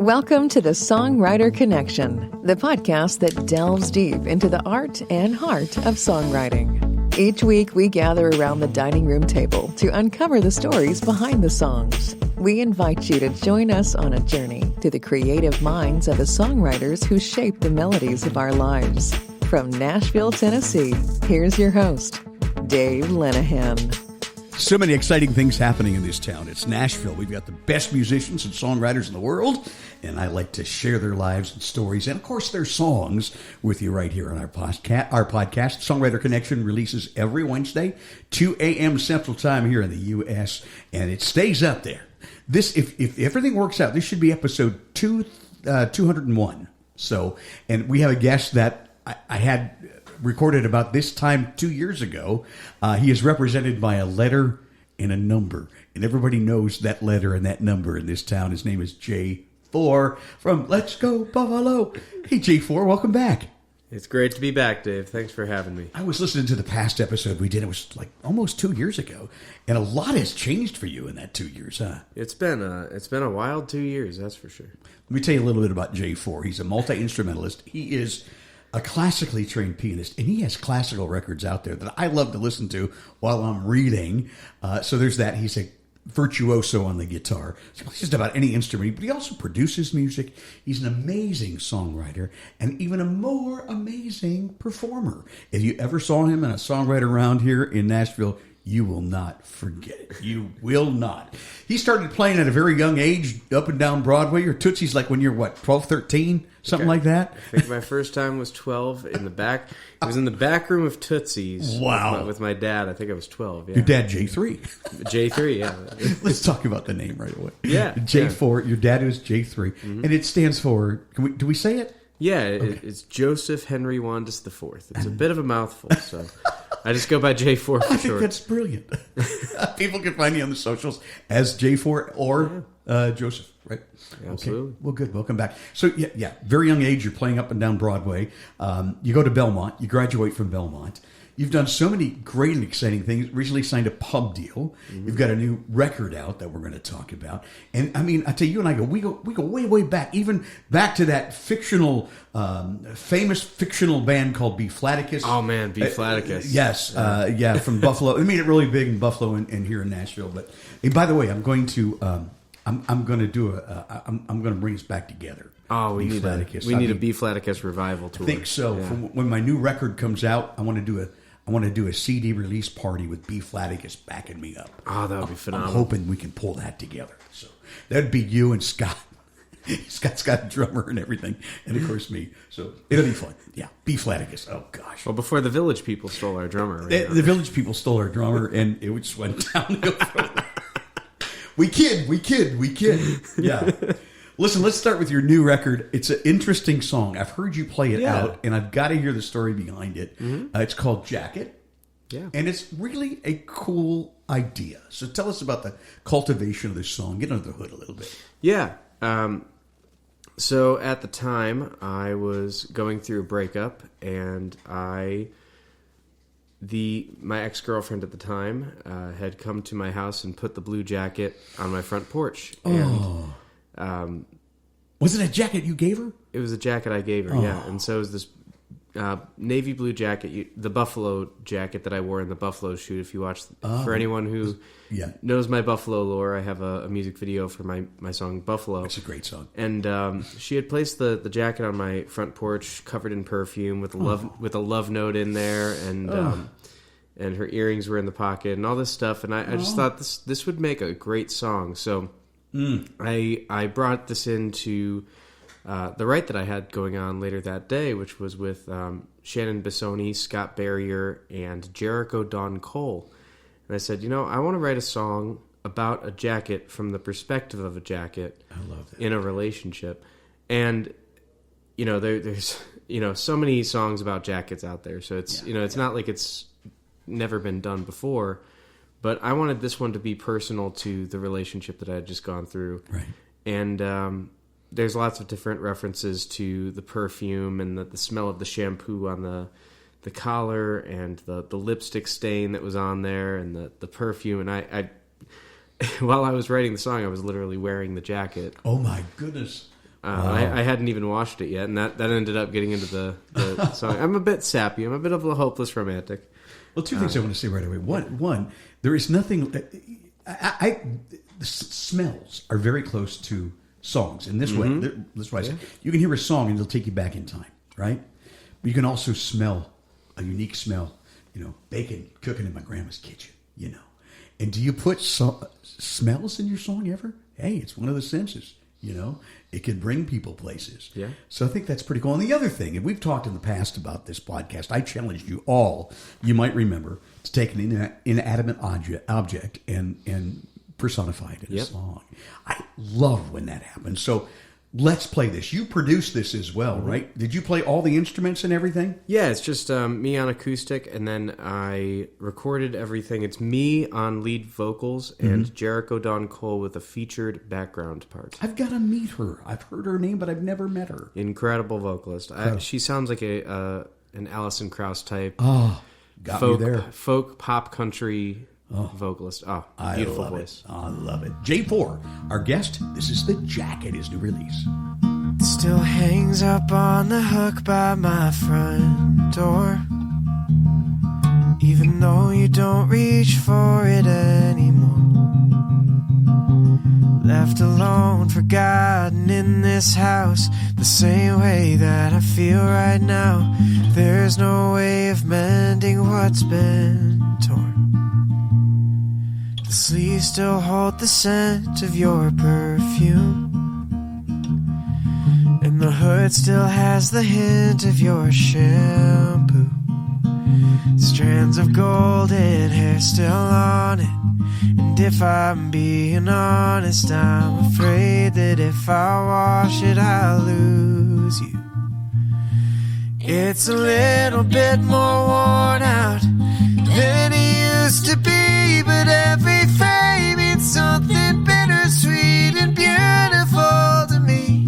Welcome to the Songwriter Connection, the podcast that delves deep into the art and heart of songwriting. Each week, we gather around the dining room table to uncover the stories behind the songs. We invite you to join us on a journey to the creative minds of the songwriters who shape the melodies of our lives. From Nashville, Tennessee, here's your host, Dave Lenahan. So many exciting things happening in this town. It's Nashville. We've got the best musicians and songwriters in the world, and I like to share their lives and stories, and of course their songs with you right here on our podcast. Songwriter Connection releases every Wednesday, 2 a.m. Central Time here in the U.S., and it stays up there. This, if everything works out, this should be episode 201. So, and we have a guest that I had recorded about this time 2 years ago. He is represented by a letter and a number, and everybody knows that letter and that number in this town. His name is J4 from Let's Go Buffalo. Hey J4, welcome back. It's great to be back, Dave. Thanks for having me. I was listening to the past episode we did. It was like almost 2 years ago, and a lot has changed for you in that 2 years, huh? It's been a wild 2 years, that's for sure. Let me tell you a little bit about J4. He's a multi-instrumentalist. He is a classically trained pianist, and he has classical records out there that I love to listen to while I'm reading. So there's that. He's a virtuoso on the guitar. So just about any instrument, but he also produces music. He's an amazing songwriter and even a more amazing performer. If you ever saw him in a songwriter round here in Nashville, you will not forget it. You will not. He started playing at a very young age up and down Broadway or Tootsie's, like when you're, 12, 13? Something like that? I think my first time was 12 in the back. It was in the back room of Tootsie's. Wow. With my dad. I think I was 12, yeah. Your dad, J3. J3, yeah. Let's talk about the name right away. Yeah. J4, yeah. Your dad is J3. Mm-hmm. And it stands for, do we say it? Yeah, it's Joseph Henry Wandus IV. It's a bit of a mouthful, so I just go by J4 for I think short. that's brilliant. People can find you on the socials as J4 or Joseph, right? Absolutely. Okay. Well, good. Welcome back. So, yeah, very young age, you're playing up and down Broadway. You go to Belmont. You graduate from Belmont. You've done so many great and exciting things. Recently signed a pub deal. Mm-hmm. You've got a new record out that we're going to talk about. And I mean, I tell you and I we go way, way back, even back to that famous fictional band called B Flaticus. Oh man, B Flaticus. Yes, from Buffalo. They made it really big in Buffalo and here in Nashville. But hey, by the way, I'm going to bring us back together. Oh, we need a B Flaticus revival tour. I think so. Yeah. When my new record comes out, I want to do a CD release party with B Flaticus backing me up. Oh, that would be phenomenal. I'm hoping we can pull that together. So that'd be you and Scott. Scott's got a drummer and everything, and of course me. So it'll be fun. Yeah, B Flaticus. Oh gosh. Well, before the Village People stole our drummer. The Village People stole our drummer, and it just went downhill. We kid. Yeah. Listen, let's start with your new record. It's an interesting song. I've heard you play it out, and I've got to hear the story behind it. Mm-hmm. It's called Jacket, and it's really a cool idea. So tell us about the cultivation of this song. Get under the hood a little bit. Yeah. So at the time, I was going through a breakup, and my ex-girlfriend at the time had come to my house and put the blue jacket on my front porch. Oh. And was it a jacket you gave her? It was a jacket I gave her, yeah. And so it was this navy blue jacket, the buffalo jacket that I wore in the Buffalo shoot. If you watch, for anyone who knows my Buffalo lore, I have a music video for my song Buffalo. It's a great song. And she had placed the jacket on my front porch, covered in perfume, with a love note in there, and her earrings were in the pocket, and all this stuff. And I just thought this would make a great song. So I brought this into the write that I had going on later that day, which was with Shannon Bissoni, Scott Barrier, and Jericho Don Cole. And I said, I want to write a song about a jacket from the perspective of a jacket. I love that. In a relationship. And, there's, so many songs about jackets out there. So it's, it's not like it's never been done before. But I wanted this one to be personal to the relationship that I had just gone through. Right. And there's lots of different references to the perfume and the smell of the shampoo on the collar and the lipstick stain that was on there and the perfume. And I while I was writing the song, I was literally wearing the jacket. Oh, my goodness. I hadn't even watched it yet, and that ended up getting into the song. I'm a bit sappy. I'm a bit of a hopeless romantic. Well, two things I want to say right away. One, there is nothing. The smells are very close to songs in this way. That's why I say you can hear a song and it'll take you back in time, right? But you can also smell a unique smell. Bacon cooking in my grandma's kitchen. And do you put smells in your song ever? Hey, it's one of the senses. It can bring people places. Yeah. So I think that's pretty cool. And the other thing, and we've talked in the past about this podcast, I challenged you all, you might remember, to take an inanimate object and personify it in a song. I love when that happens. So let's play this. You produced this as well, right? Did you play all the instruments and everything? Yeah, it's just me on acoustic, and then I recorded everything. It's me on lead vocals and Jericho Dawn Cole with a featured background part. I've got to meet her. I've heard her name, but I've never met her. Incredible vocalist. She sounds like an Alison Krauss type. Oh, got me there. Folk pop country vocalist. Oh, beautiful voice. I love it. J4, our guest. This is The Jacket, his new release. Still hangs up on the hook by my front door, even though you don't reach for it anymore. Left alone, forgotten in this house, the same way that I feel right now. There's no way of mending what's been torn. The sleeves still hold the scent of your perfume, and the hood still has the hint of your shampoo. Strands of golden hair still on it, and if I'm being honest, I'm afraid that if I wash it, I'll lose you. It's a little bit more worn out than it used to be, but every frame means something bittersweet and beautiful to me.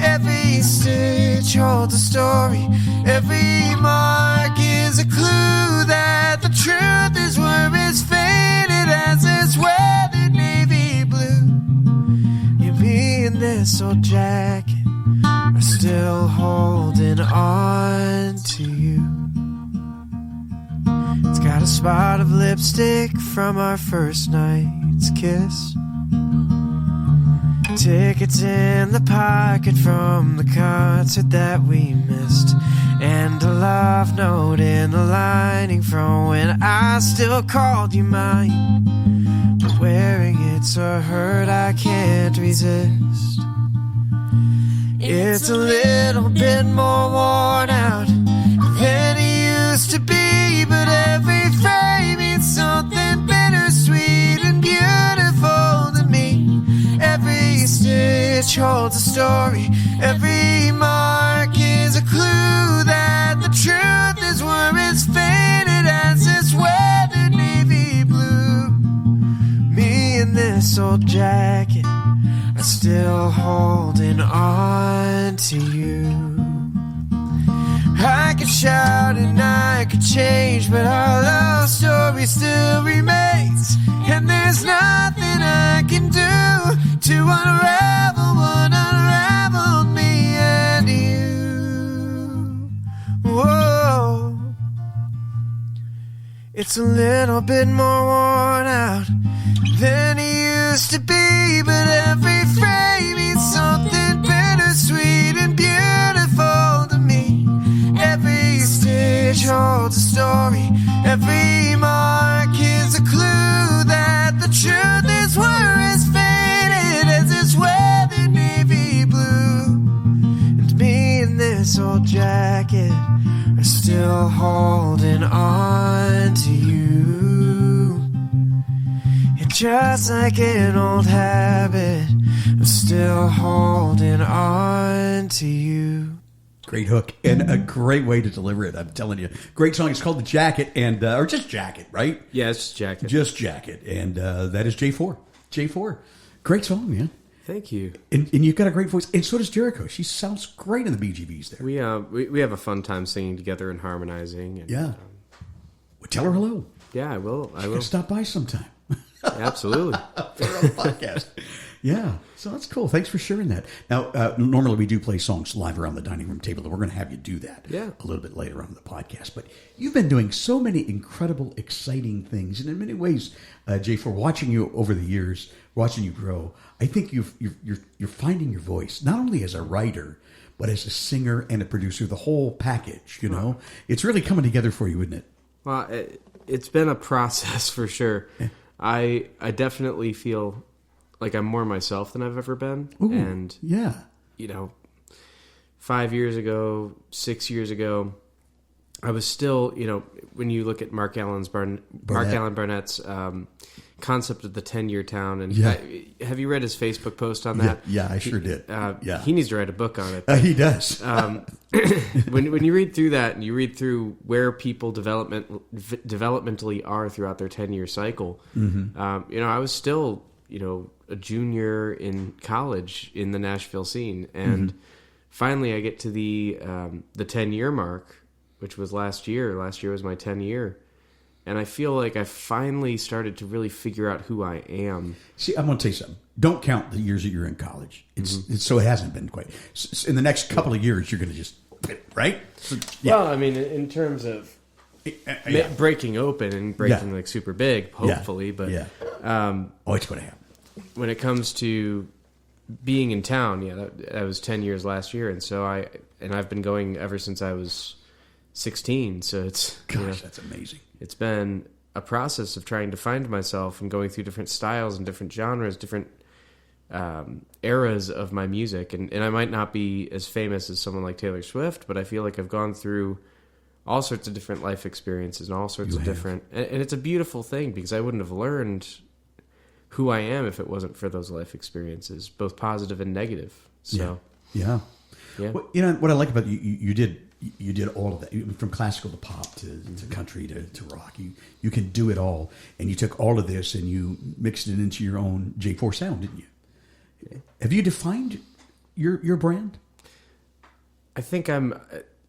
Every stitch holds a story, every mark is a clue that the truth is where it's faded as this weathered navy blue. You, me, and this old jacket are still holding on to you. It's got a spot of lipstick from our first night's kiss, tickets in the pocket from the concert that we missed, and a love note in the lining from when I still called you mine. But wearing it's a hurt I can't resist. It's a little bit more worn out than it used to be, but every frame means something bittersweet and beautiful to me. Every stitch holds a story, every mark is a clue that the truth is where it's faded as this weathered navy blue. Me and this old jacket are still holding on to you. I could shout and I could change, but our love story still remains, and there's nothing I can do to unravel what unraveled me and you. Whoa, it's a little bit more worn out than it used to be, but every frame means something bittersweet and beautiful to me. Every stitch holds a story, every mark is a clue that the truth is where it's faded as this weathered navy blue. And me and this old jacket are still holding on to you. It's just like an old habit, I'm still holding on to you. Great hook and a great way to deliver it. I'm telling you, great song. It's called The Jacket, and or just Jacket, right? Yeah, it's just Jacket. Just Jacket, and that is J4. J4, great song, man. Thank you. And you've got a great voice, and so does Jericho. She sounds great in the BGVs there. We have a fun time singing together and harmonizing. And, yeah. Well, tell her hello. Yeah, I will. Stop by sometime. Absolutely. For a podcast. Yeah, so that's cool. Thanks for sharing that. Now, normally we do play songs live around the dining room table, and we're going to have you do that a little bit later on in the podcast. But you've been doing so many incredible, exciting things, and in many ways, Jay, for watching you over the years, watching you grow, I think you're finding your voice, not only as a writer, but as a singer and a producer, the whole package, you know? It's really coming together for you, isn't it? Well, it's been a process for sure. Yeah. I definitely feel like I'm more myself than I've ever been. Ooh, and, yeah. 5 years ago, 6 years ago, I was still, when you look at Mark Allen Barnett's concept of the 10-year town, and have you read his Facebook post on that? Yeah, I sure did. He needs to write a book on it. He does. When you read through that and you read through where people developmentally are throughout their 10-year cycle, I was still, a junior in college in the Nashville scene, and finally I get to the 10-year mark, which was last year. Last year was my 10-year. And I feel like I finally started to really figure out who I am. See, I'm going to tell you something. Don't count the years that you're in college. So it hasn't been quite. In the next couple of years, you're going to just, right? So, Well, I mean, in terms of breaking open and breaking like super big, hopefully. But it's going to happen. When it comes to being in town, that was 10 years last year. And so I've been going ever since I was 16. So it's... Gosh, that's amazing. It's been a process of trying to find myself and going through different styles and different genres, different eras of my music. And I might not be as famous as someone like Taylor Swift, but I feel like I've gone through all sorts of different life experiences and all sorts of different... And it's a beautiful thing because I wouldn't have learned who I am if it wasn't for those life experiences, both positive and negative. So, yeah. Well, what I like about you did all of that, from classical to pop to country to rock. You can do it all, and you took all of this and you mixed it into your own J4 sound, didn't you? Yeah. Have you defined your brand? I think I'm,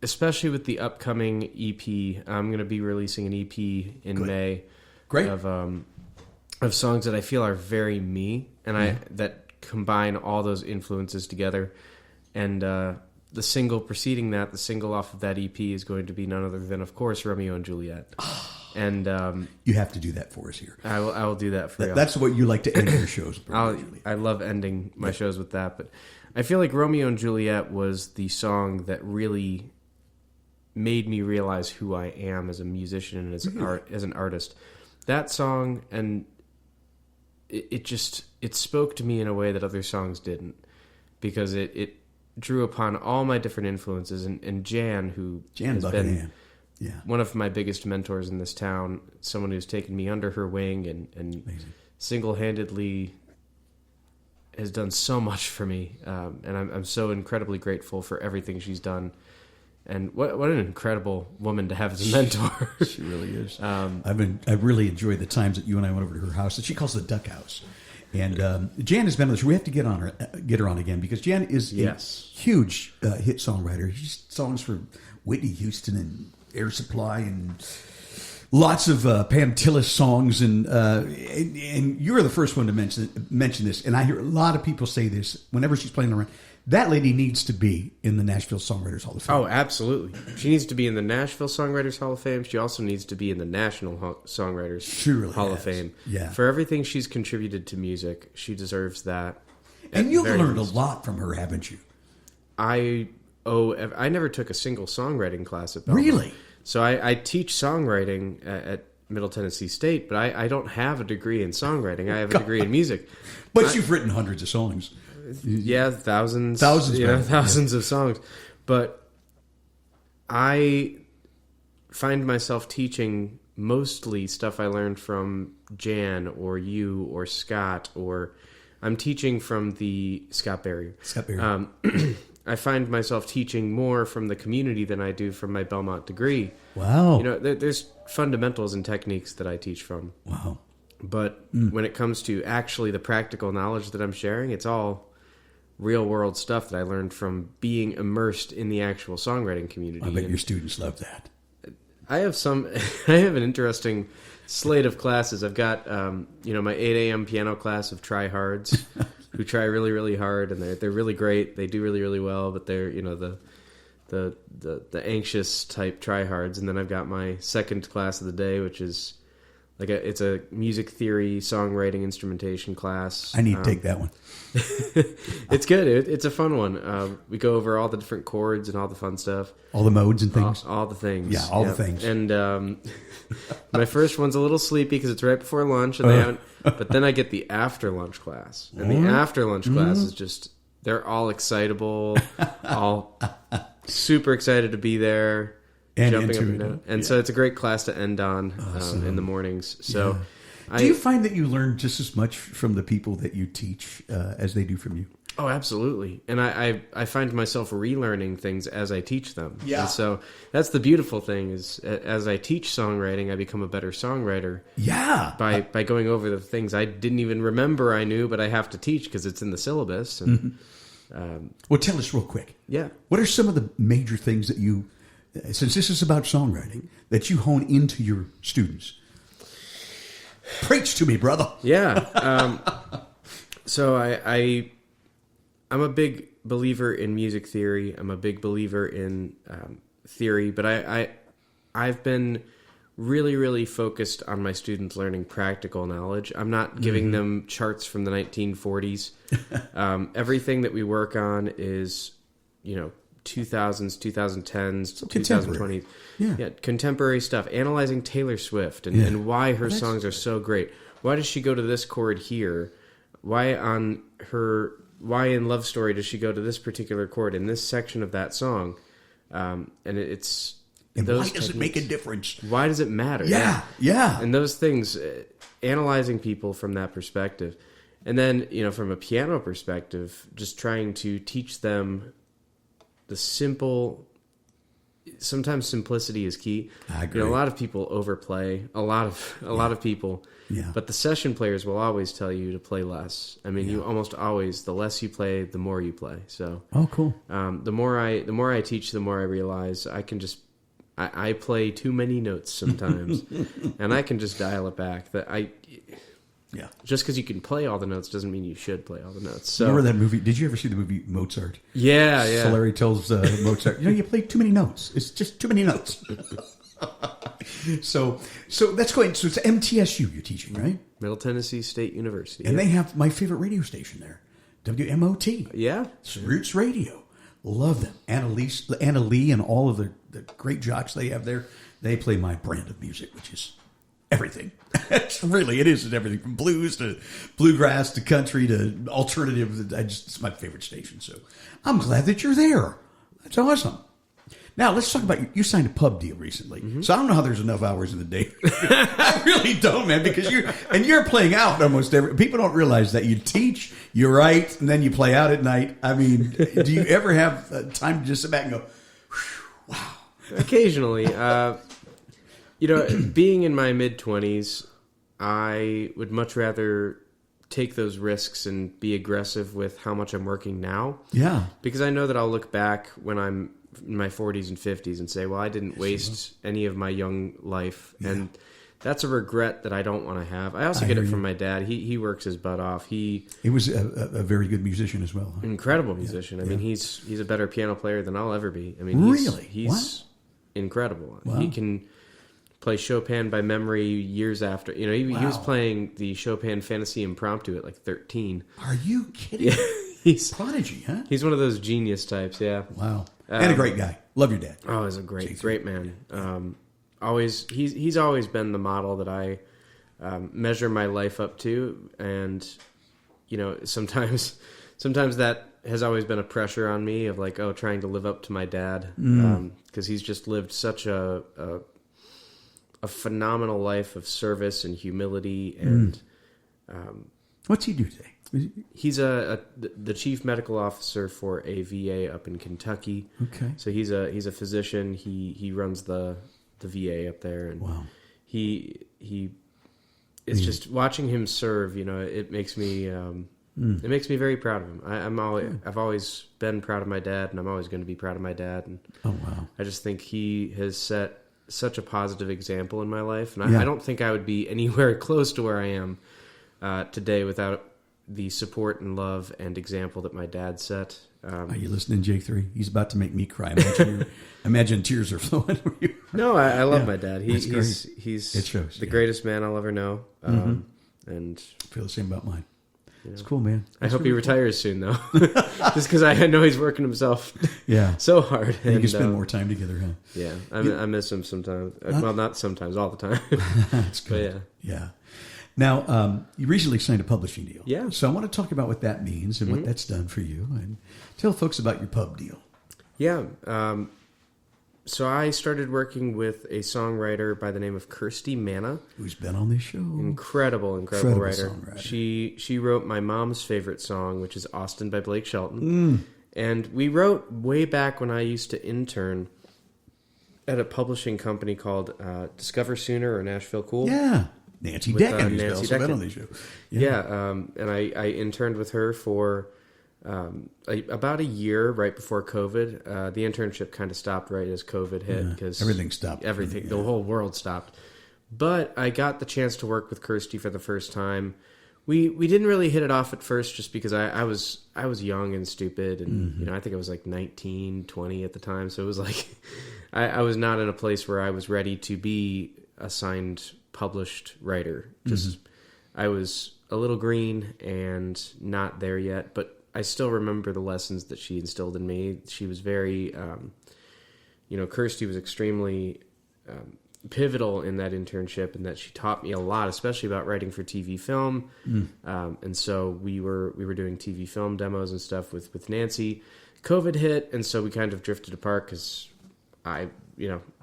especially with the upcoming EP. I'm going to be releasing an EP in May. Great. Of songs that I feel are very me, and that combine all those influences together. And the single preceding that, the single off of that EP, is going to be none other than, of course, Romeo and Julliet. And you have to do that for us here. I will do that for you. That's what you like to end your shows. I love ending my shows with that, but I feel like Romeo and Julliet was the song that really made me realize who I am as a musician and as an artist. That song, and it spoke to me in a way that other songs didn't, because it drew upon all my different influences, and Jan has been one of my biggest mentors in this town, someone who's taken me under her wing and single-handedly has done so much for me, and I'm so incredibly grateful for everything she's done. And what an incredible woman to have as a mentor. She really is. I've really enjoyed the times that you and I went over to her house that she calls the Duck House. And Jan has been on the show. We have to get her on again, because Jan is a huge hit songwriter. She's songs for Whitney Houston and Air Supply and lots of Pantillis songs. And you're the first one to mention this. And I hear a lot of people say this whenever she's playing around. That lady needs to be in the Nashville Songwriters Hall of Fame. Oh, absolutely. She needs to be in the Nashville Songwriters Hall of Fame. She also needs to be in the National Songwriters Hall of Fame. Yeah. For everything she's contributed to music, she deserves that. And you've learned a lot from her, haven't you? I never took a single songwriting class at Belmont. Really? So I teach songwriting at Middle Tennessee State, but I don't have a degree in songwriting. I have a degree in music. But you've written hundreds of songs. Yeah, thousands of songs. But I find myself teaching mostly stuff I learned from Jan or you or Scott, or I'm teaching from the Scott Berry. I find myself teaching more from the community than I do from my Belmont degree. Wow. There's fundamentals and techniques that I teach from. Wow. But when it comes to actually the practical knowledge that I'm sharing, it's all real world stuff that I learned from being immersed in the actual songwriting community. I bet your students love that. I have an interesting slate of classes. I've got, my 8 a.m. piano class of tryhards. who try really, really hard, and they're really great. They do really, really well, but they're, you know, the anxious type tryhards. And then I've got my second class of the day, which is it's a music theory, songwriting, instrumentation class. I need to take that one. It's good. It's a fun one. We go over all the different chords and all the fun stuff. All the modes and things. All the things. Yeah, all the things. And my first one's a little sleepy because it's right before lunch, and they haven't. But then I get the after lunch class, and the after lunch class is just, they're all excitable, all super excited to be there. And jumping up and down. And so it's a great class to end on in the mornings. So, do you find that you learn just as much from the people that you teach as they do from you? Oh, absolutely. And I find myself relearning things as I teach them. Yeah. And so that's the beautiful thing is, as I teach songwriting, I become a better songwriter. Yeah. By going over the things I didn't even remember I knew, but I have to teach because it's in the syllabus. And, Well, tell us real quick. Yeah. What are some of the major things that you, since this is about songwriting, that you hone into your students? Preach to me, brother. Yeah. So I'm a big believer in music theory. I'm a big believer in theory, but I've been really, really focused on my students learning practical knowledge. I'm not giving them charts from the 1940s. Everything that we work on is, 2000s, 2010s, 2020s. Yeah, contemporary stuff. Analyzing Taylor Swift and why her songs are so great. Why does she go to this chord here? Why in Love Story does she go to this particular chord in this section of that song? And it's And those why does it make a difference? Why does it matter? Yeah. And those things, analyzing people from that perspective. And then, from a piano perspective, just trying to teach them the simple, sometimes simplicity is key. I agree. A lot of people overplay, a lot of people. Yeah. But the session players will always tell you to play less. I mean, you almost always, the less you play, the more you play. So, cool. The more I teach, the more I realize I can just, I play too many notes sometimes, and I can just dial it back. Just because you can play all the notes doesn't mean you should play all the notes. So, remember that movie? Did you ever see the movie Mozart? Yeah. Salieri tells Mozart, you play too many notes. It's just too many notes. So that's going. So it's MTSU you're teaching, right? Middle Tennessee State University, and they have my favorite radio station there, WMOT. Yeah, it's Roots Radio. Love them. Anna Lee, and all of the great jocks they have there. They play my brand of music, which is everything. It is everything from blues to bluegrass to country to alternative. It's my favorite station. So I'm glad that you're there. That's awesome. Now, let's talk about you signed a pub deal recently. So I don't know how there's enough hours in the day. I really don't, man, because you're playing out almost every. People don't realize that you teach, you write, and then you play out at night. I mean, do you ever have time to just sit back and go, wow? Occasionally. Being in my mid-20s, I would much rather take those risks and be aggressive with how much I'm working now. Yeah. Because I know that I'll look back when I'm in my 40s and 50s and say, well, I didn't waste any of my young life. Yeah. And that's a regret that I don't want to have. I also get it from my dad. He works his butt off. He was a very good musician as well. Huh? Incredible musician. I mean, he's a better piano player than I'll ever be. I mean, he's incredible. Wow. He can play Chopin by memory years after. He was playing the Chopin Fantasy Impromptu at like 13. Are you kidding? Yeah. He's prodigy, huh? He's one of those genius types, yeah. Wow. And a great guy. Love your dad. Oh, he's a great man. He's always been the model that I measure my life up to, and sometimes that has always been a pressure on me of like, trying to live up to my dad, because he's just lived such a phenomenal life of service and humility. And what's he do today? He's the chief medical officer for a VA up in Kentucky. Okay. So he's a physician. He runs the VA up there, and wow. He it's just watching him serve. It makes me very proud of him. I've always been proud of my dad, and I'm always going to be proud of my dad. And oh wow, I just think he has set such a positive example in my life, and I don't think I would be anywhere close to where I am today without the support and love and example that my dad set. Are you listening, J3? He's about to make me cry. Imagine tears are flowing for you. No, I love my dad. He's It shows, the greatest man I'll ever know. And I feel the same about mine. It's cool, man. I hope he retires soon, though. Just because I know he's working himself so hard. And you can spend more time together, huh? Yeah, I miss him sometimes. Well, not sometimes, all the time. That's good. But yeah. Now, you recently signed a publishing deal. Yeah. So I want to talk about what that means and what that's done for you. And tell folks about your pub deal. Yeah. So I started working with a songwriter by the name of Kirsty Manna. Who's been on this show. Incredible writer. Songwriter. She wrote my mom's favorite song, which is Austin by Blake Shelton. And we wrote way back when I used to intern at a publishing company called Discover Sooner or Nashville Cool. Yeah. Nancy Decken, who's also been on this show. And I interned with her for about a year right before COVID. The internship kind of stopped right as COVID hit because everything stopped. The whole world stopped. But I got the chance to work with Kirsty for the first time. We didn't really hit it off at first just because I was young and stupid, and I think I was like 19, 20 at the time. So it was like I was not in a place where I was ready to be a signed published writer. Just I was a little green and not there yet, but I still remember the lessons that she instilled in me. She was very, Kirsty was extremely pivotal in that internship, and that she taught me a lot, especially about writing for TV film. And so we were doing TV film demos and stuff with Nancy. COVID hit, and so we kind of drifted apart because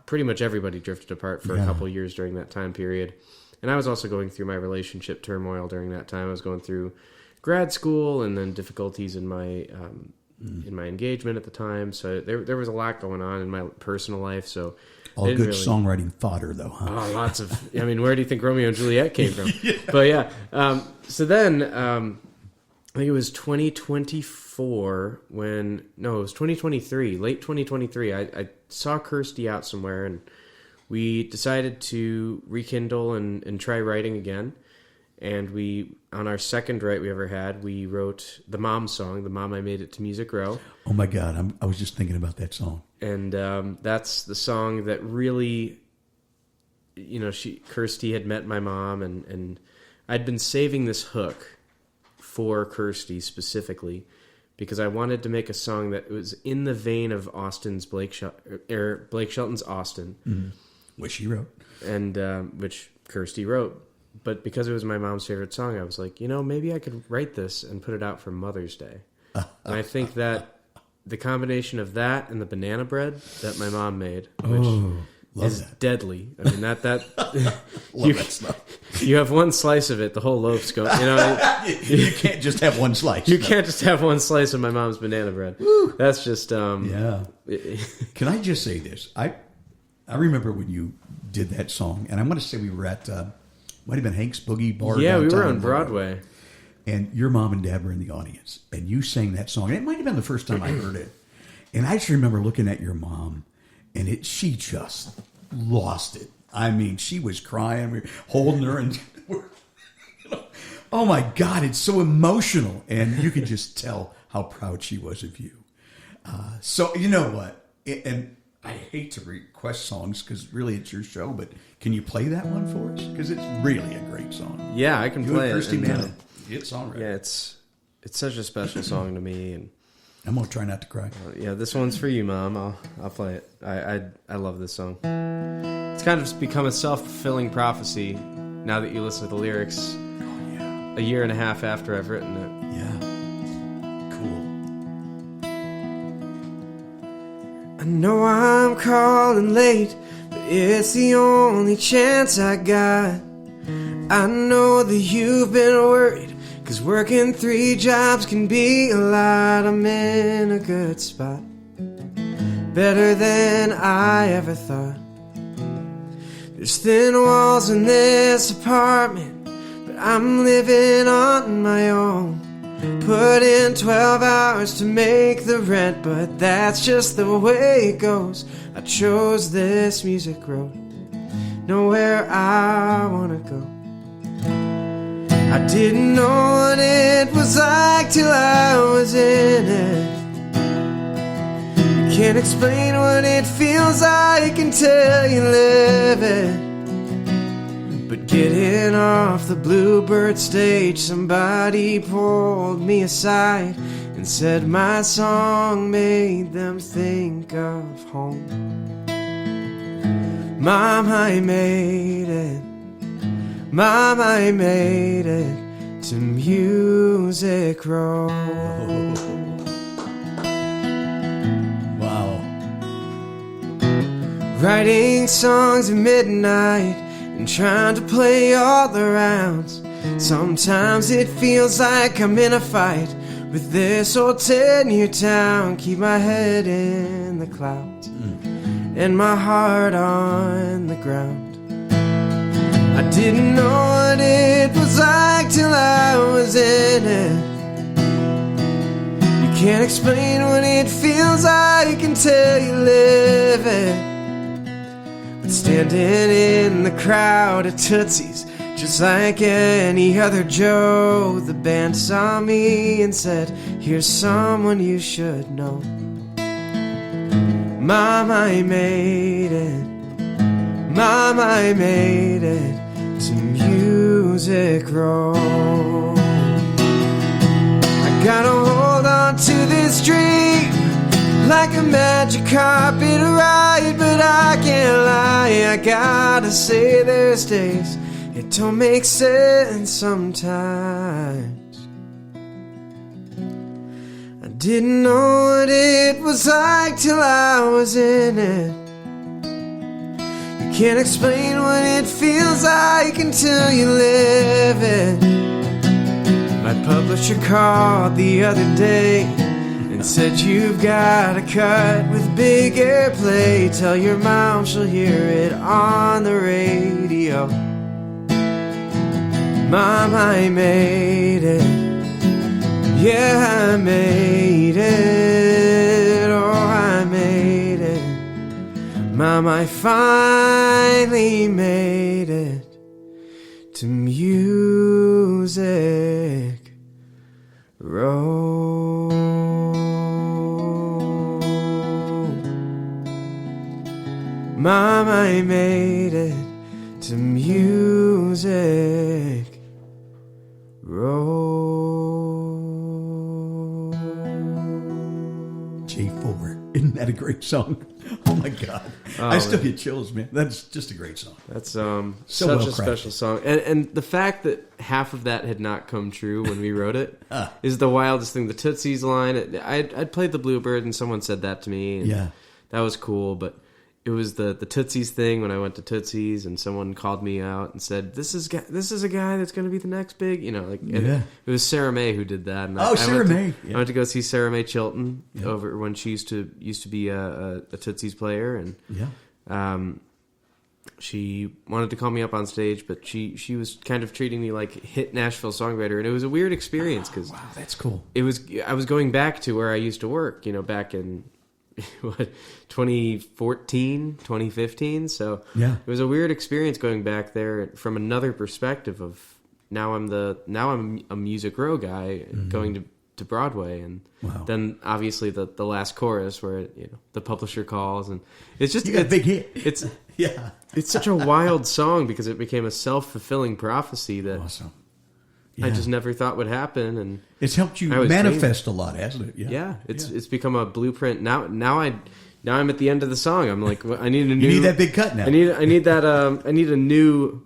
pretty much everybody drifted apart for a couple years during that time period. And I was also going through my relationship turmoil during that time. I was going through grad school and then difficulties in my engagement at the time. So there was a lot going on in my personal life. So all good songwriting fodder, though, huh? Oh, lots of. I mean, where do you think Romeo and Julliet came from? But yeah. So then I think it was 2024 it was 2023, late 2023. I saw Kirsty out somewhere, and we decided to rekindle and try writing again. And on our second write we ever had, we wrote the Mom song, The Mom I Made It to Music Row. Oh my God, I was just thinking about that song. And that's the song that really, Kirsty had met my mom, and I'd been saving this hook for Kirsty specifically because I wanted to make a song that was in the vein of Blake Shelton's Austin. Which she wrote. And which Kirsty wrote. But because it was my mom's favorite song, I was like, maybe I could write this and put it out for Mother's Day. And I think that the combination of that and the banana bread that my mom made, which is deadly. I mean, that love that stuff. You have one slice of it, the whole loaf's going. You can't just have one slice. You can't just have one slice of my mom's banana bread. Woo. That's just Can I just say this? I remember when you did that song, and I'm going to say we were at might have been Hank's Boogie Bar. Yeah, we were on Broadway. And your mom and dad were in the audience, and you sang that song. And it might have been the first time I heard it. And I just remember looking at your mom, and she just lost it. I mean, she was crying. We were holding her, and oh my God, it's so emotional. And you could just tell how proud she was of you. So you know what? And I hate to request songs because really it's your show, but can you play that one for us? Because it's really a great song. Yeah, I can play it. Kirsty Manna, it's songwriter. Yeah, it's such a special song to me, and I'm gonna try not to cry. Yeah, this one's for you, Mom. I'll play it. I love this song. It's kind of become a self-fulfilling prophecy now that you listen to the lyrics. A year and a half after I've written it. Yeah. Cool. I know I'm calling late, but it's the only chance I got. I know that you've been worried, 'cause working 3 jobs can be a lot. I'm in a good spot, better than I ever thought. There's thin walls in this apartment, but I'm living on my own. Put in 12 hours to make the rent, but that's just the way it goes. I chose this music road, nowhere I wanna go. I didn't know what it was like till I was in it. Can't explain what it feels like until you live it. But getting off the Bluebird stage, somebody pulled me aside and said my song made them think of home. Mom, I made it. Mom, I made it to Music Row. Wow. Writing songs at midnight and trying to play all the rounds. Sometimes it feels like I'm in a fight with this old 10-year town. Keep my head in the clouds and my heart on the ground. I didn't know what it was like till I was in it. You can't explain what it feels like until you live it. But standing in the crowd at Tootsie's, just like any other Joe, the band saw me and said, here's someone you should know. Mom, I made it. Mom, I made it to Music Row. I gotta hold on to this dream like a magic carpet ride, but I can't lie, I gotta say there's days it don't make sense sometimes. I didn't know what it was like till I was in it. You can't explain what it feels like until you live it. My publisher called the other day and said you've got a cut with big airplay. Tell your mom she'll hear it on the radio. Mom, I made it. Yeah, I made it. Oh, I made it. Mom, I finally made it to Music Row. Mom, I made it to Music Row. J4. Isn't that a great song? Oh my God. I still get chills, man. That's just a great song. That's So such well a crafted. special song. And the fact that half of that had not come true when we wrote it is the wildest thing. The Tootsies line, I'd played the Bluebird and someone said that to me. And Yeah. that was cool, but it was the Tootsies thing when I went to Tootsies and someone called me out and said, this is a guy that's going to be the next big, and Yeah. it was Sarah May who did that. And Sarah May. Yeah. I went to go see Sarah May Chilton over when she used to be a Tootsies player, and she wanted to call me up on stage, but she was kind of treating me like hit Nashville songwriter, and it was a weird experience because Wow, that's cool. I was going back to where I used to work, back in 2014, 2015. So Yeah. it was a weird experience going back there from another perspective of now I'm a Music Row guy going to Broadway, and Wow. then obviously the last chorus where the publisher calls, and it's just You got a big hit. It's Yeah. it's such a wild song because it became a self-fulfilling prophecy that Awesome. I Yeah. just never thought would happen, and It's helped you I was manifest a lot, hasn't it? yeah, it's become a blueprint. Now I'm at the end of the song. I'm like, I need a new. You need that big cut now. I need that. I need a new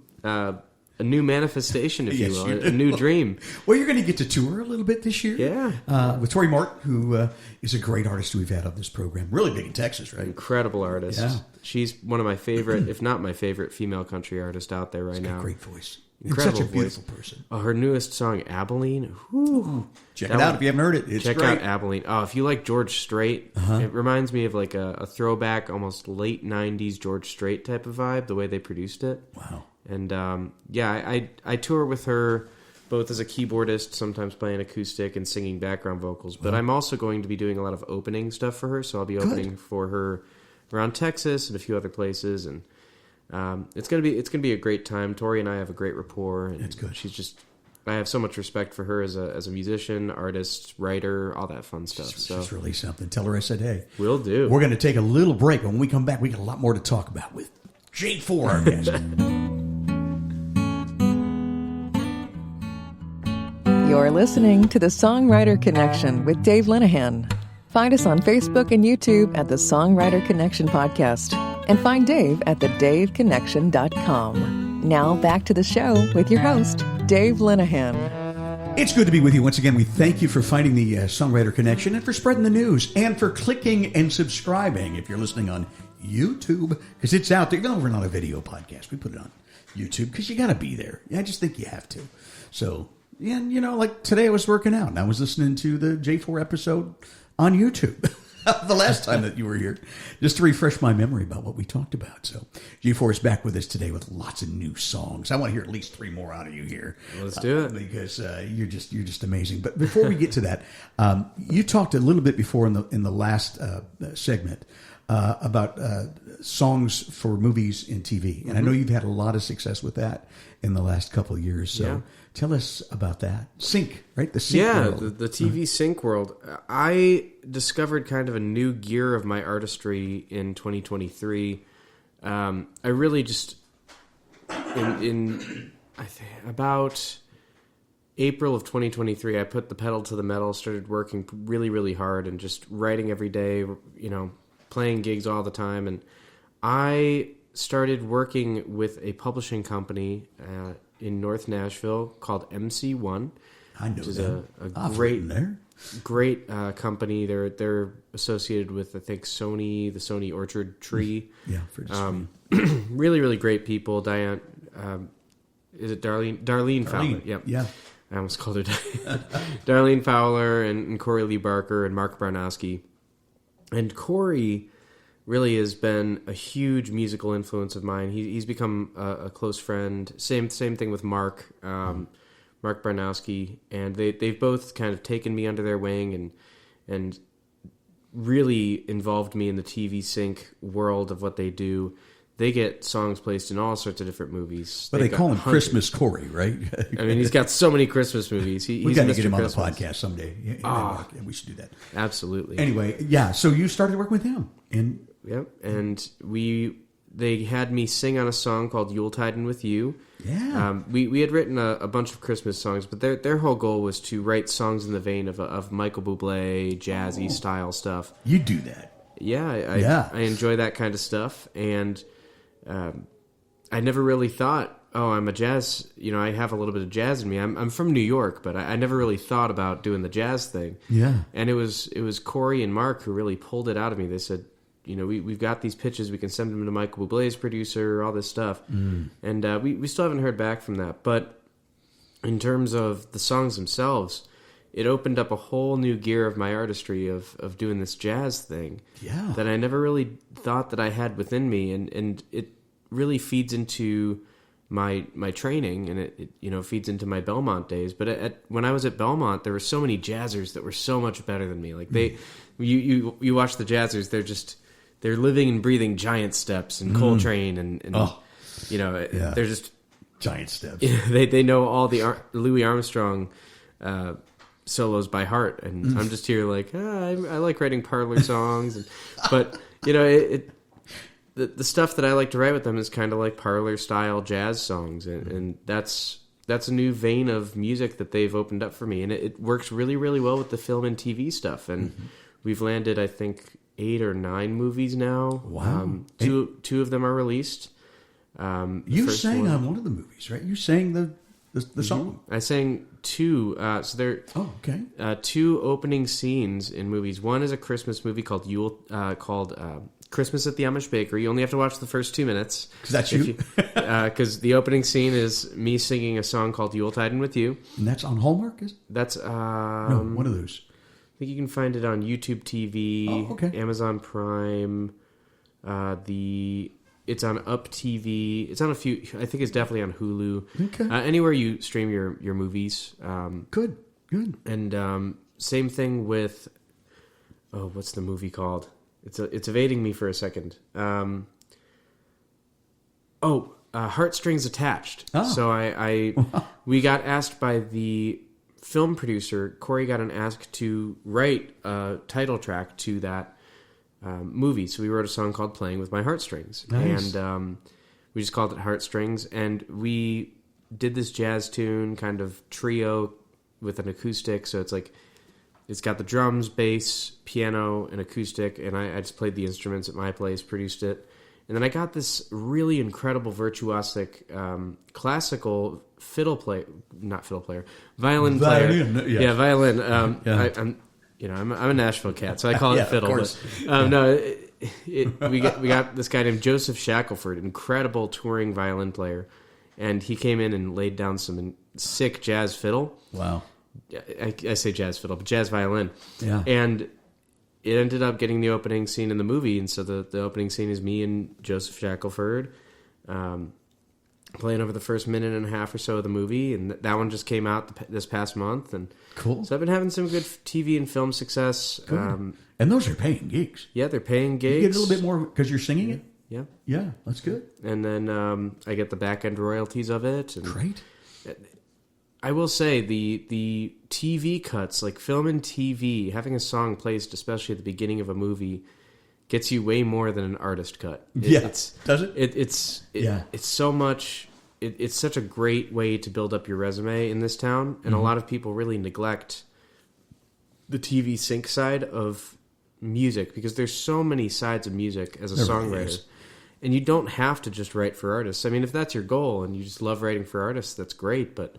manifestation, if Yes, you will, you a new dream. Well, you're going to get to tour a little bit this year. Yeah. With Tori Martin, who is a great artist we've had on this program. Really big in Texas, right? Incredible artist. Yeah. She's one of my favorite, if not my favorite, female country artist out there right Got now. a great voice. Incredible Such a beautiful voice. person. Her newest song, Abilene. Whew. Check That it out one- if you haven't heard it. It's Check great. out Abilene. Oh, if you like George Strait, it reminds me of like a throwback, almost late 90s George Strait type of vibe, the way they produced it. Wow. And I tour with her both as a keyboardist, sometimes playing acoustic and singing background vocals. But I'm also going to be doing a lot of opening stuff for her. So I'll be opening for her around Texas and a few other places. And it's gonna be a great time. Tori and I have a great rapport. And That's good. She's just I have so much respect for her as a musician, artist, writer, all that fun stuff. She's really something. Tell her I said, hey. Will do. We're going to take a little break. When we come back, we got a lot more to talk about with J4, our guest. You're listening to the Songwriter Connection with Dave Linehan. Find us on Facebook and YouTube at the Songwriter Connection Podcast. And find Dave at thedaveconnection.com. Now back to the show with your host, Dave Linehan. It's good to be with you once again. We thank you for finding the Songwriter Connection and for spreading the news and for clicking and subscribing if you're listening on YouTube, because it's out there. Even though we're not a video podcast, we put it on YouTube because you got to be there. I just think you have to. So, yeah, you know, like today I was working out and I was listening to the J4 episode on YouTube. The last time that you were here, just to refresh my memory about what we talked about. So J4 is back with us today with lots of new songs. I want to hear at least 3 more out of you here. Let's do it. Because you're just amazing. But before we get to that, you talked a little bit before in the last segment about songs for movies and TV. And I know you've had a lot of success with that in the last couple of years. So tell us about that. Sync, right? The sync world. The TV sync world. I discovered kind of a new gear of my artistry in 2023. I really just, in I think about April of 2023, I put the pedal to the metal, started working really, really hard and just writing every day, you know, playing gigs all the time. And I started working with a publishing company in North Nashville called MC1. I know which is them. a great company. They're associated with, I think, Sony, the Sony Orchard Tree. Yeah, for really, really great people. Diane, is it Darlene Fowler? Yep. Yeah. I almost called her Diane. Darlene Fowler and Corey Lee Barker and Mark Barnowski. And Corey really has been a huge musical influence of mine. He's become a close friend. Same thing with Mark, Mark Barnowski, and they've both kind of taken me under their wing and really involved me in the TV sync world of what they do. They get songs placed in all sorts of different movies. But they call him Christmas Corey, right? I mean, he's got so many Christmas movies. We got to get him on the podcast someday. Yeah, we should do that. Absolutely. Anyway, yeah. So you started working with him, and they had me sing on a song called "Yuletidin' with You." Yeah. We had written a bunch of Christmas songs, but their whole goal was to write songs in the vein of Michael Bublé, jazzy style stuff. You do that. Yeah, I enjoy that kind of stuff, and I never really thought, I'm a jazz, I have a little bit of jazz in me. I'm from New York, but I never really thought about doing the jazz thing. Yeah. And it was Corey and Mark who really pulled it out of me. They said, we've got these pitches, we can send them to Michael Bublé's producer, all this stuff. And we still haven't heard back from that. But in terms of the songs themselves, it opened up a whole new gear of my artistry of doing this jazz thing that I never really thought that I had within me. And it really feeds into my training, and it feeds into my Belmont days. But when I was at Belmont, there were so many jazzers that were so much better than me. Like you watch the jazzers, they're living and breathing Giant Steps and Coltrane and they're just Giant Steps. They know all the Louis Armstrong solos by heart, and I'm just here like I like writing parlor songs, but the stuff that I like to write with them is kind of like parlor style jazz songs, and that's a new vein of music that they've opened up for me, and it works really, really well with the film and TV stuff, and we've landed, I think, 8 or 9 movies now. Wow. Two of them are released. You sang on one of the movies, right? You sang the song. I sang 2. So there. Oh, okay. 2 opening scenes in movies. One is a Christmas movie called Christmas at the Amish Bakery. You only have to watch the first 2 minutes. Because that's you. Because the opening scene is me singing a song called "Yuletidin' with You." And that's on Hallmark, is it? That's no, one of those. I think you can find it on YouTube TV, Amazon Prime. It's on Up TV. It's on a few. I think it's definitely on Hulu. Okay. Anywhere you stream your movies. Good. And same thing with. Oh, what's the movie called? It's evading me for a second. Heartstrings Attached. Oh. So we got asked by the film producer, Corey got an ask to write a title track to that movie. So we wrote a song called Playing With My Heartstrings. Nice. And we just called it Heartstrings. And we did this jazz tune kind of trio with an acoustic. So it's like, it's got the drums, bass, piano, and acoustic. And I just played the instruments at my place, produced it. And then I got this really incredible virtuosic classical violin player. Yeah, violin. I'm a Nashville cat, so I call it fiddle. But, we got this guy named Joseph Shackelford, incredible touring violin player, and he came in and laid down some sick jazz fiddle. Wow. I say jazz fiddle, but jazz violin. Yeah. And it ended up getting the opening scene in the movie, and so the opening scene is me and Joseph Shackelford playing over the first minute and a half or so of the movie, and that one just came out this past month. And cool. So I've been having some good TV and film success. And those are paying gigs. Yeah, they're paying gigs. You get a little bit more because you're singing it? Yeah. Yeah, that's good. And then I get the back-end royalties of it. And great. I will say the TV cuts, like film and TV, having a song placed, especially at the beginning of a movie, gets you way more than an artist cut. Does it? It's so much. It's such a great way to build up your resume in this town, and a lot of people really neglect the TV sync side of music because there's so many sides of music as a songwriter. Really, and you don't have to just write for artists. I mean, if that's your goal and you just love writing for artists, that's great, but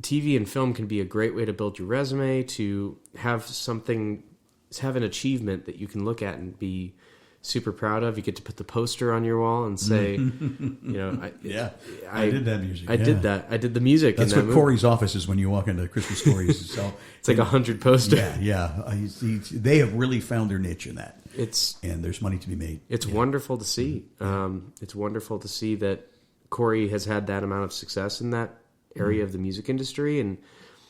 TV and film can be a great way to build your resume, to have an achievement that you can look at and be super proud of. You get to put the poster on your wall and say, I did that music. I did that. I did the music. That's in that what Corey's office is when you walk into Christmas Stories. So it's like 100 posters. They have really found their niche in that. And there's money to be made. It's wonderful to see. It's wonderful to see that Corey has had that amount of success in that area of the music industry, and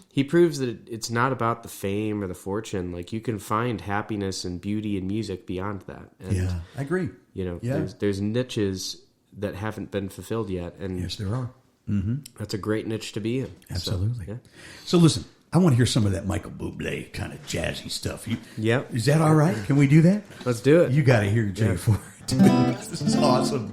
he proves that it's not about the fame or the fortune. Like, you can find happiness and beauty in music beyond that. And, I agree. There's niches that haven't been fulfilled yet, and yes, there are. That's a great niche to be in. Absolutely. So listen, I want to hear some of that Michael Bublé kind of jazzy stuff. Is that all right? Can we do that? Let's do it. You got to hear Jay for it. This is awesome.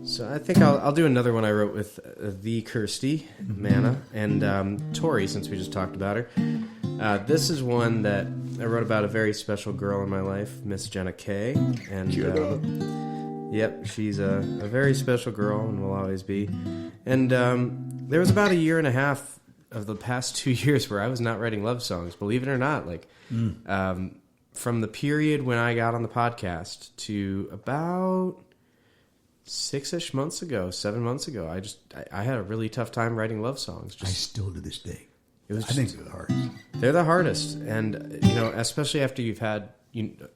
So I think I'll do another one I wrote with the Kirsty Manna and Tori, since we just talked about her. This is one that I wrote about a very special girl in my life, Miss Jenna Kay. And she's a very special girl and will always be. And there was about a year and a half of the past 2 years where I was not writing love songs, believe it or not. Like, from the period when I got on the podcast to about 7 months ago, I had a really tough time writing love songs. I still to this day. I think they're the hardest. They're the hardest, and especially after you've had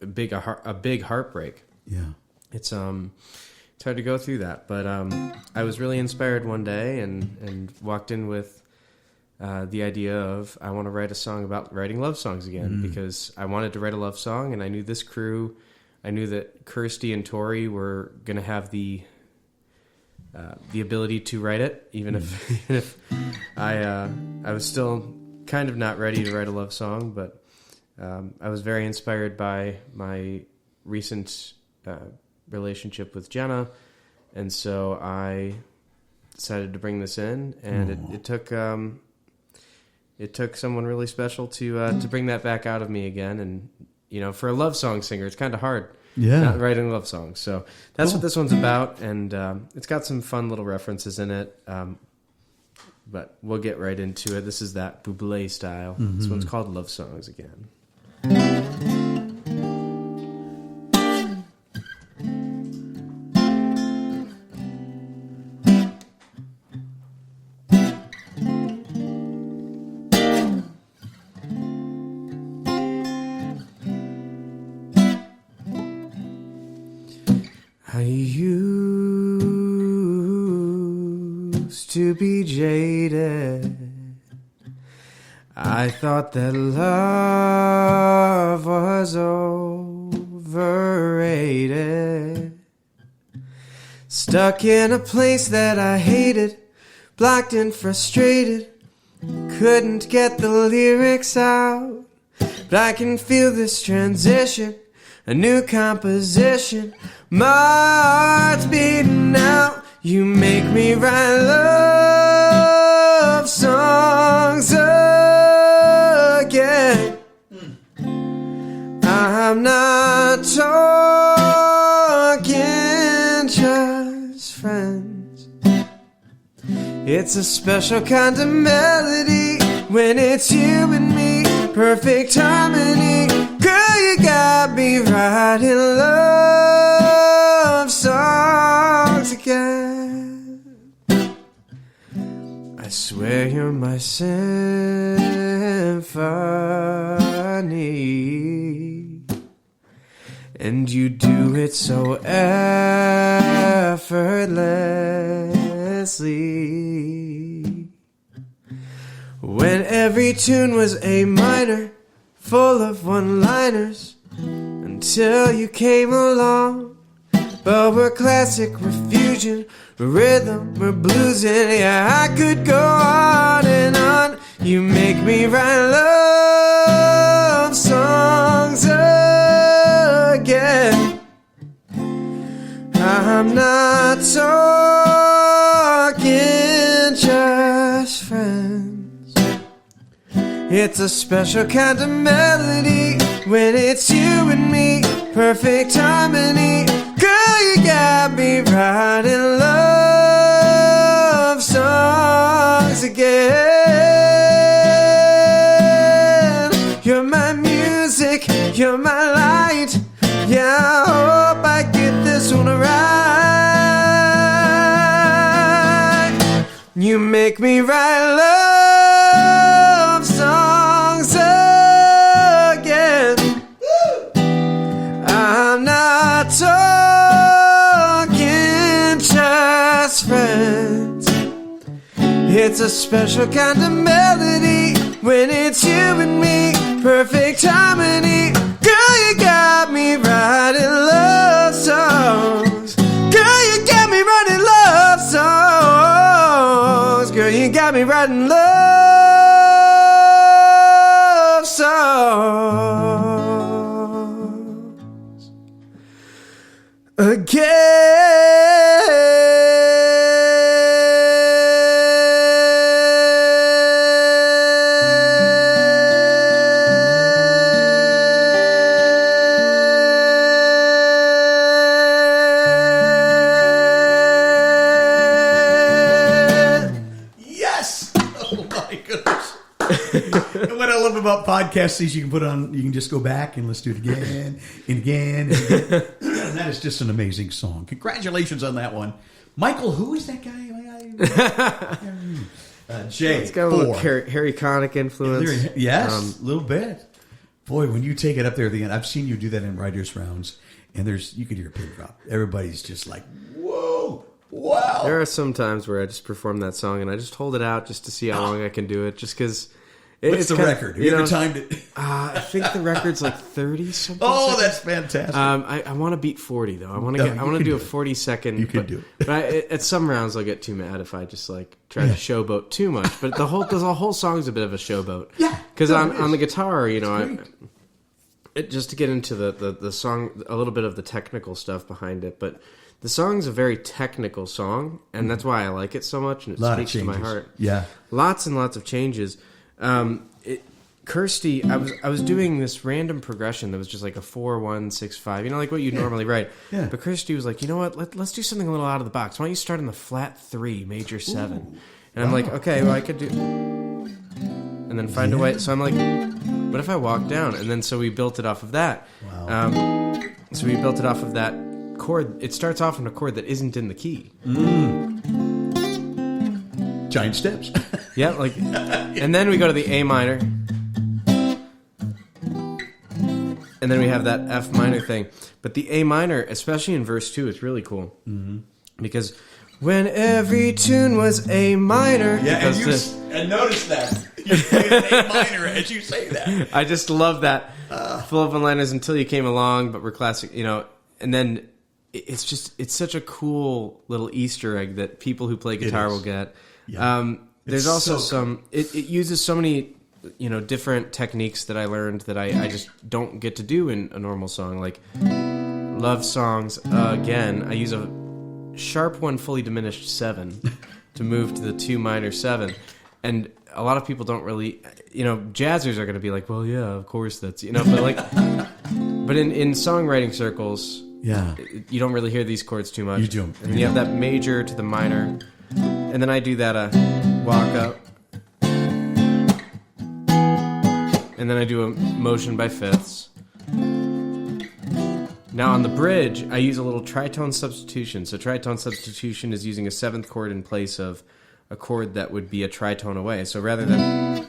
a big heartbreak. Yeah, it's hard to go through that. But I was really inspired one day and walked in with the idea of, I want to write a song about writing love songs again, because I wanted to write a love song, and I knew this crew. I knew that Kirsty and Tori were going to have the ability to write it, even if I was still kind of not ready to write a love song. But I was very inspired by my recent relationship with Jenna, and so I decided to bring this in. And it took someone really special to bring that back out of me again. And for a love song singer, it's kind of hard. Not writing love songs. So that's what this one's about, and it's got some fun little references in it. But we'll get right into it. This is that Bublé style. This one's called Love Songs Again. I used to be jaded. I thought that love was over overrated. Stuck in a place that I hated, blocked and frustrated. Couldn't get the lyrics out, but I can feel this transition, a new composition. My heart's beating out. You make me write love songs again. I'm not talking just friends. It's a special kind of melody when it's you and me, perfect harmony. Girl, you got me writing love songs again. I swear you're my symphony, and you do it so effortlessly. When every tune was A minor, full of one-liners, until you came along. But we're classic, we're fusion, we're rhythm, we're bluesing. Yeah, I could go on and on. You make me write love songs again. I'm not talking just friends. It's a special kind of melody when it's you and me, perfect harmony. Girl, you got me writing love songs again. You're my music, you're my light. Yeah, I hope I get this one right. You make me write love songs again. I'm not talking just friends. It's a special kind of melody when it's you and me, perfect harmony. Girl, you got me writing love songs. Girl, you got me writing love songs. Girl, you got me writing love songs again. About podcasts is you can put on, you can just go back and let's do it again and again and again. And that is just an amazing song. Congratulations on that one, Michael. Who is that guy? Jay. It's got a little Harry Connick influence. Yes, a little bit. Boy, when you take it up there at the end, I've seen you do that in writers' rounds, and you could hear a pin drop. Everybody's just like, whoa, wow. There are some times where I just perform that song and I just hold it out just to see how long I can do it, just because. What's the record? Have you ever timed it? I think the record's like 30 something. Oh, seconds. That's fantastic. I want to beat 40 though. I want to do a 40-second. You can do it. But at some rounds I'll get too mad if I just like try to showboat too much. But the whole song's a bit of a showboat. Yeah. Because on the guitar, just to get into the song, a little bit of the technical stuff behind it, but the song's a very technical song, and that's why I like it so much, and it speaks to my heart. Yeah. Lots and lots of changes. Kirsty, I was doing this random progression that was just like a 4-1-6-5, like what you normally write. Yeah. But Kirsty was like, you know what? Let's do something a little out of the box. Why don't you start on the flat 3, major 7? Ooh. And I'm like, okay, well I could do, and then find a way. So I'm like, what if I walk down? And then so we built it off of that. Wow. So we built it off of that chord. It starts off on a chord that isn't in the key. Giant steps. Yeah, and then we go to the A minor, and then we have that F minor thing. But the A minor, especially in verse 2, is really cool. Mm-hmm. Because when every tune was A minor... Yeah, and notice that. You're playing A minor as you say that. I just love that. Full of one-liners until you came along, but we're classic, and then it's such a cool little Easter egg that people who play guitar will get. Yeah. There's also it uses so many, different techniques that I learned that I just don't get to do in a normal song. Like love songs, again, I use a sharp 1 fully diminished 7 to move to the 2 minor 7. And a lot of people don't really, jazzers are going to be like, well, yeah, of course that's, but in songwriting circles, you don't really hear these chords too much. You don't. And you have that major to the minor. And then I do that walk up. And then I do a motion by fifths. Now on the bridge, I use a little tritone substitution. So tritone substitution is using a 7th chord in place of a chord that would be a tritone away. So rather than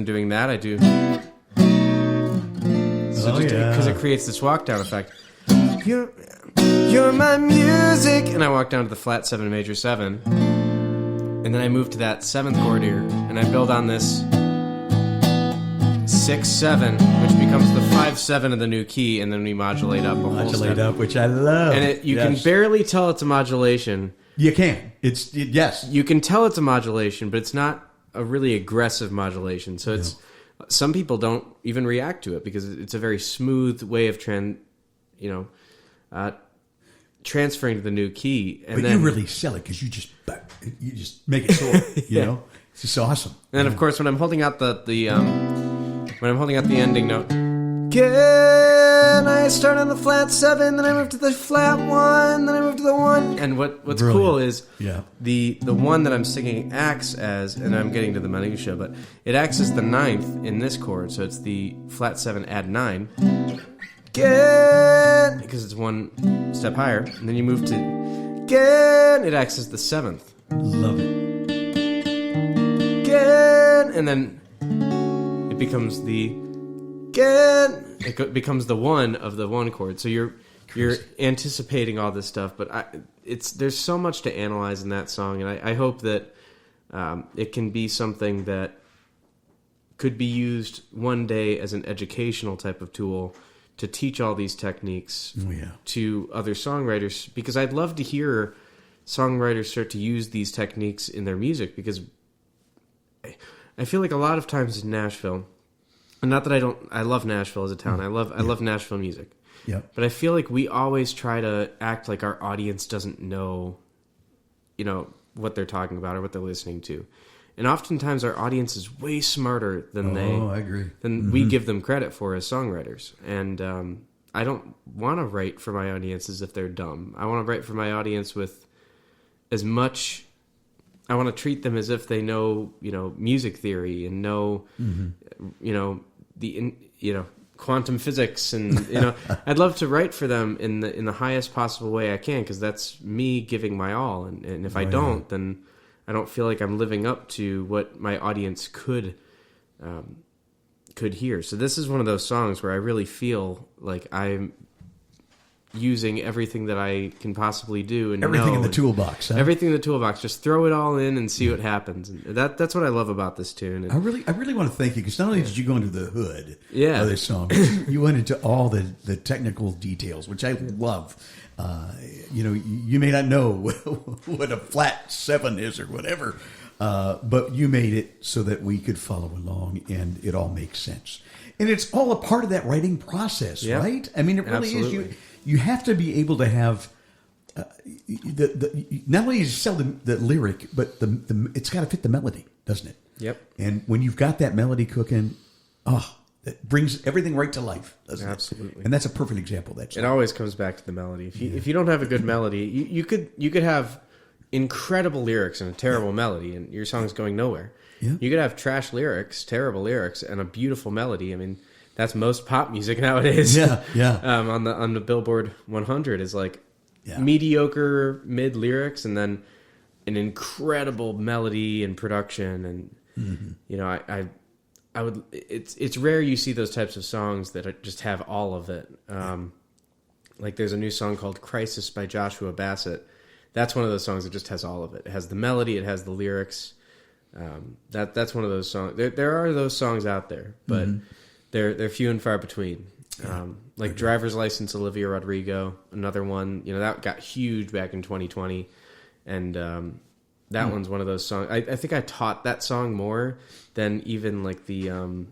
doing that, I do... Because it creates this walk down effect. You're my music, and I walk down to the flat 7 major 7, and then I move to that 7th chord here, and I build on this 6-7, which becomes the 5-7 of the new key, and then we modulate up a whole Modulate step. up, which I love. And you can barely tell it's a modulation. You can. Yes. You can tell it's a modulation, but it's not a really aggressive modulation. So it's some people don't even react to it because it's a very smooth way of transferring to the new key. And but then you really sell it because you just make it soar. You know, it's just awesome. And then, of course, when I'm holding out the ending note, again, I start on the flat 7, then I move to the flat 1, then I move to the 1. And what's cool is the 1 that I'm singing acts as, and I'm getting to the minutia, but it acts as the 9th in this chord, so it's the flat 7 add 9. Again, because it's 1 step higher, and then you move to again, it acts as the 7th. Love it. Again, and then it becomes the becomes the 1 of the 1 chord. So you're anticipating all this stuff, but there's so much to analyze in that song, and I hope that it can be something that could be used one day as an educational type of tool to teach all these techniques to other songwriters, because I'd love to hear songwriters start to use these techniques in their music, because I feel like a lot of times in Nashville, and not that I love Nashville as a town. I love Nashville music. Yep. But I feel like we always try to act like our audience doesn't know, what they're talking about or what they're listening to. And oftentimes our audience is way smarter than I agree. than we give them credit for as songwriters. And I don't want to write for my audience as if they're dumb. I want to write for my audience with as much... I want to treat them as if they know, music theory and know, quantum physics, and I'd love to write for them in the highest possible way I can, because that's me giving my all, and if I don't, then I don't feel like I'm living up to what my audience could hear. So this is one of those songs where I really feel like I'm using everything that I can possibly do, and everything in the toolbox. Huh? Everything in the toolbox. Just throw it all in and see what happens. And that's what I love about this tune. And I really want to thank you, because not only did you go into the hood of this song, but you went into all the technical details, which I love. You may not know what a flat 7 is or whatever, but you made it so that we could follow along, and it all makes sense. And it's all a part of that writing process, right? I mean, it really is. You have to be able to have not only to sell the lyric, but it's got to fit the melody, doesn't it? Yep. And when you've got that melody cooking, that brings everything right to life, doesn't it? Absolutely. And that's a perfect example of that song. It always comes back to the melody. If you don't have a good melody, you could have incredible lyrics and a terrible melody, and your song's going nowhere. Yeah. You could have trash lyrics, terrible lyrics, and a beautiful melody. I mean, that's most pop music nowadays. On the Billboard 100 is like mediocre mid lyrics and then an incredible melody and production, and I would. It's rare you see those types of songs that just have all of it. Like there's a new song called "Crisis" by Joshua Bassett. That's one of those songs that just has all of it. It has the melody, it has the lyrics, That's one of those songs. There are those songs out there, but they're few and far between. Like Driver's License, Olivia Rodrigo, another one. That got huge back in 2020, and that one's one of those songs. I think I taught that song more than even like than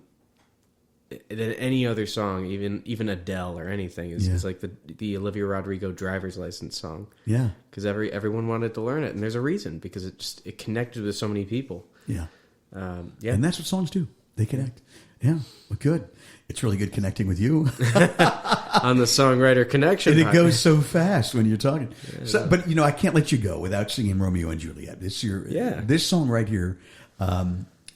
any other song, even Adele or anything. It's like the Olivia Rodrigo Driver's License song. Yeah, because everyone wanted to learn it, and there's a reason, because it connected with so many people. Yeah, and that's what songs do. They connect. Yeah, well, good. It's really good connecting with you on the Songwriter Connection. And it goes so fast when you're talking. Yeah. So, but I can't let you go without singing Romeo and Juliet. This song right here.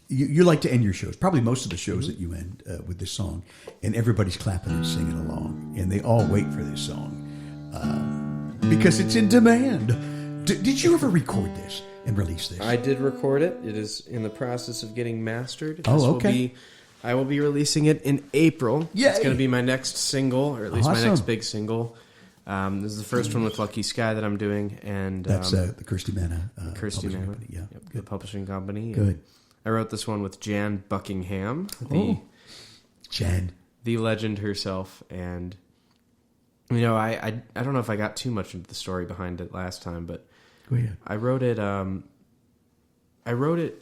You like to end your shows, probably most of the shows that you end with this song, and everybody's clapping and singing along, and they all wait for this song because it's in demand. Did you ever record this and release this? I did record it. It is in the process of getting mastered. Oh, okay. I will be releasing it in April. Yay. It's going to be my next single, or at least my next big single. This is the first one with Lucky Sky that I'm doing, and that's the Kirsty Manna. Company. Yeah, the publishing company. Good. I wrote this one with Jan Buckingham, the legend herself, and I don't know if I got too much into the story behind it last time, but go ahead. I wrote it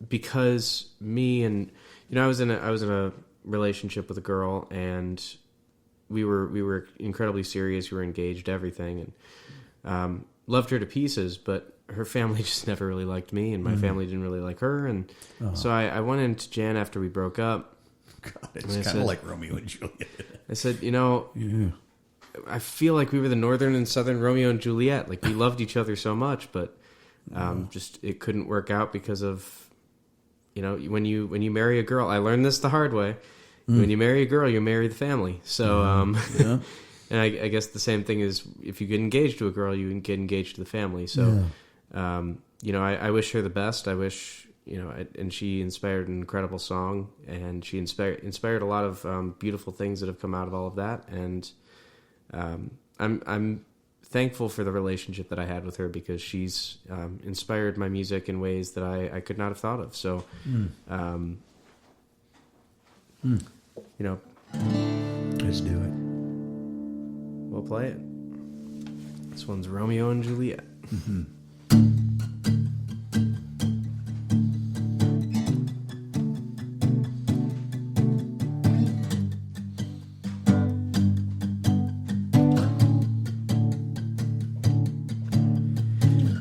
because me and I was in a relationship with a girl, and we were incredibly serious. We were engaged, everything, and loved her to pieces, but her family just never really liked me, and my family didn't really like her, and so I went into Jan after we broke up. God, it's kind of like Romeo and Juliet. I said, I feel like we were the northern and southern Romeo and Juliet. Like, we loved each other so much, but just it couldn't work out because of when you marry a girl. I learned this the hard way. When you marry a girl, you marry the family. So and I guess the same thing is, if you get engaged to a girl, you get engaged to the family. So I wish her the best. I wish and she inspired an incredible song, and she inspired a lot of beautiful things that have come out of all of that. And I'm thankful for the relationship that I had with her, because she's inspired my music in ways that I could not have thought of. So, let's do it. We'll play it. This one's Romeo and Juliet. Mm-hmm.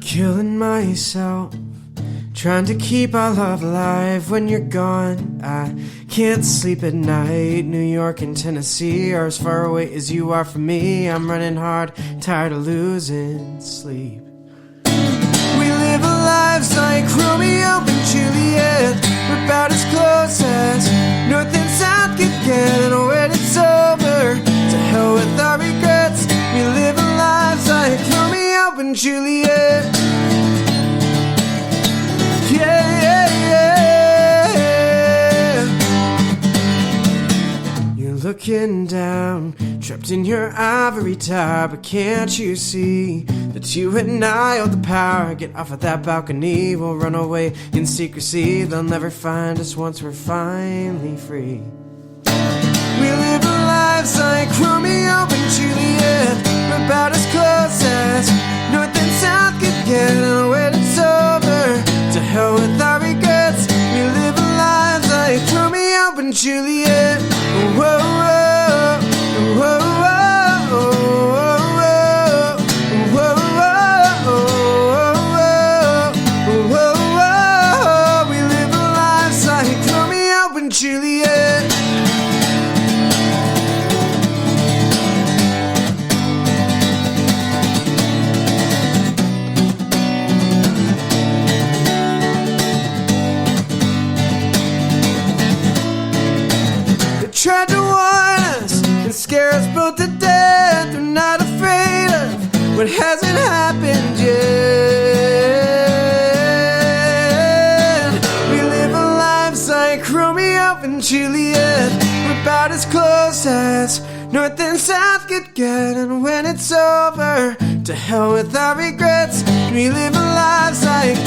Killing myself, trying to keep our love alive when you're gone. I can't sleep at night. New York and Tennessee are as far away as you are from me. I'm running hard, tired of losing sleep. We live our lives like Romeo and Juliet. We're about as close as North and South could get, and when it's over, to hell with our regrets. We live our lives like Romeo and Juliet. You're looking down, trapped in your ivory tower, but can't you see that you and I hold the power? Get off of that balcony, we'll run away in secrecy. They'll never find us once we're finally free. We live our lives like Romeo and Juliet. We're about as close as North and South could get, and when it's over, to hell with our regrets. We live our lives like Romeo and Juliet. Whoa, whoa, whoa, whoa, whoa, whoa, whoa, whoa. We live our lives like Romeo and Juliet. Tried to warn us and scare us both to death. We're not afraid of what hasn't happened yet. We live our lives like Romeo and Juliet. We're about as close as North and South could get, and when it's over, to hell with our regrets. We live our lives like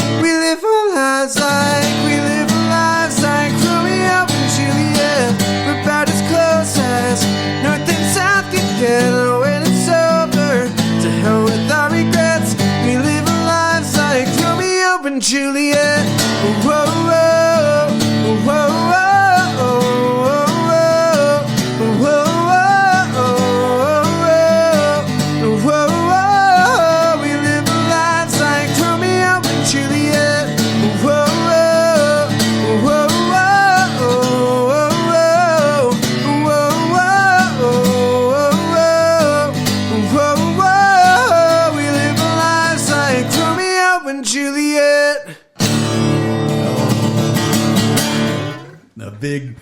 We live our lives like Romeo and Julliet. We live our lives like Romeo and Julliet. A big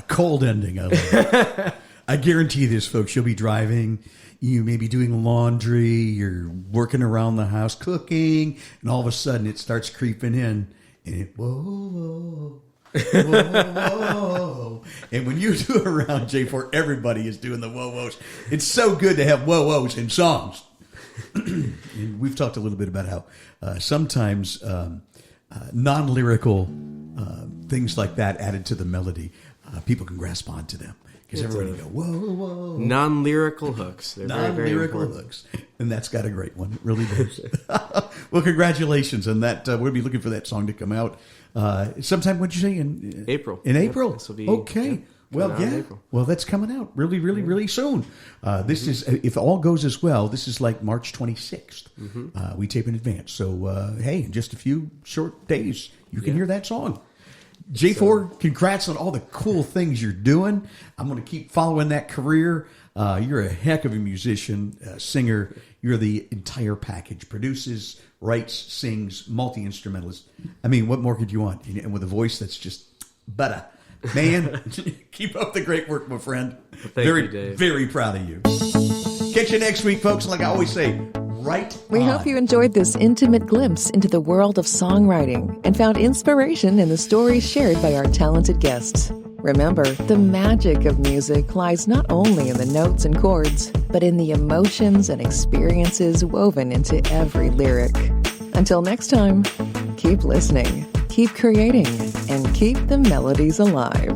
cold ending. I love it. I guarantee this, folks. You'll be driving. You may be doing laundry. You're working around the house, cooking, and all of a sudden it starts creeping in. And it, whoa, whoa, whoa. And when you do it around J4, everybody is doing the whoa-whoas. It's so good to have whoa-whoas in songs. And we've talked a little bit about how sometimes non-lyrical things like that added to the melody, people can grasp onto them. Because everybody go, whoa, whoa. Non-lyrical hooks. They're very, very Non-lyrical important. hooks. And that's got a great one. It really does. Well, congratulations on that. We'll be looking for that song to come out sometime, what'd you say? In April. In April? Yep, this will be, okay. yeah, Well, coming out in yeah. April. Well, that's coming out really, really, really soon. This is, if all goes as well, this is like March 26th. We tape in advance. So, hey, in just a few short days, you can hear that song. J4, congrats on all the cool things you're doing. I'm going to keep following that career. You're a heck of a musician, singer. You're the entire package. Produces, writes, sings, multi-instrumentalist. I mean, what more could you want? And with a voice that's just butter. Man, keep up the great work, my friend. Thank you, Dave. Very proud of you. Catch you next week, folks. Like I always say, right We on. hope you enjoyed this intimate glimpse into the world of songwriting and found inspiration in the stories shared by our talented guests. Remember, the magic of music lies not only in the notes and chords, but in the emotions and experiences woven into every lyric. Until next time, keep listening, keep creating, and keep the melodies alive.